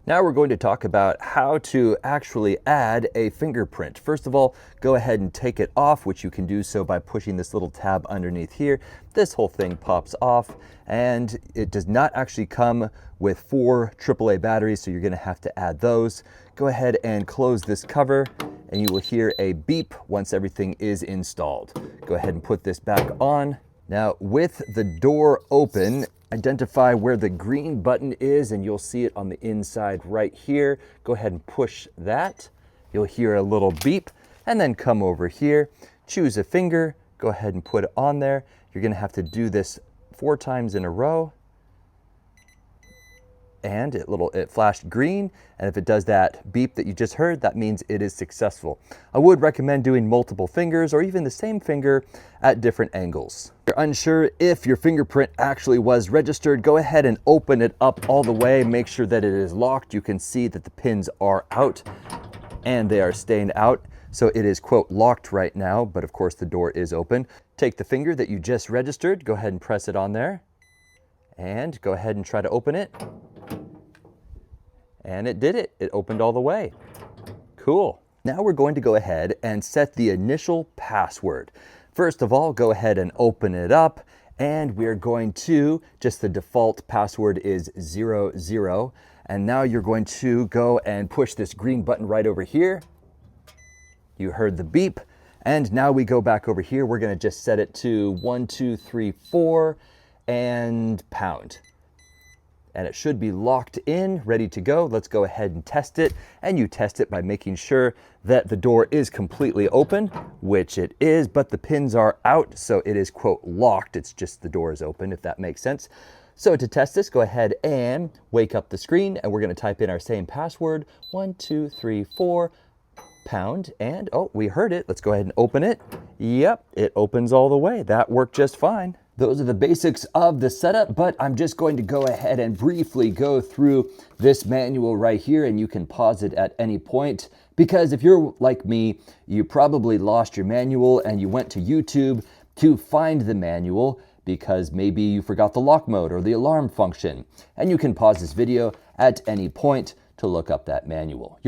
Now we're going to talk about how to actually add a fingerprint. First of all, go ahead and take it off, which you can do so by pushing this little tab underneath here. This whole thing pops off, and it does not actually come with 4 AAA batteries, so you're going to have to add those. Go ahead and close this cover, and you will hear a beep once everything is installed. Go ahead and put this back on. Now, with the door open, identify where the green button is, and you'll see it on the inside right here. Go ahead and push that. You'll hear a little beep, and then come over here, choose a finger, go ahead and put it on there. You're gonna have to do this 4 times in a row. And it flashed green, and if it does that beep that you just heard, that means it is successful. I would recommend doing multiple fingers or even the same finger at different angles. If you're unsure if your fingerprint actually was registered, go ahead and open it up all the way. Make sure that it is locked. You can see that the pins are out and they are staying out. So it is, quote, locked right now, but of course the door is open. Take the finger that you just registered, go ahead and press it on there, and go ahead and try to open it. And it did it. It opened all the way. Cool. Now we're going to go ahead and set the initial password. First of all, go ahead and open it up, and we're going to, just the default password is 00. And now you're going to go and push this green button right over here. You heard the beep. And now we go back over here. We're going to just set it to 1, 2, 3, 4 and pound. And it should be locked in, ready to go. Let's go ahead and test it. And you test it by making sure that the door is completely open, which it is, but the pins are out, so it is, quote, locked. It's just the door is open, if that makes sense. So to test this, go ahead and wake up the screen, and we're gonna type in our same password, 1, 2, 3, 4, pound, and oh, we heard it. Let's go ahead and open it. Yep, it opens all the way. That worked just fine. Those are the basics of the setup, but I'm just going to go ahead and briefly go through this manual right here, and you can pause it at any point, because if you're like me, you probably lost your manual and you went to YouTube to find the manual because maybe you forgot the lock mode or the alarm function, and you can pause this video at any point to look up that manual.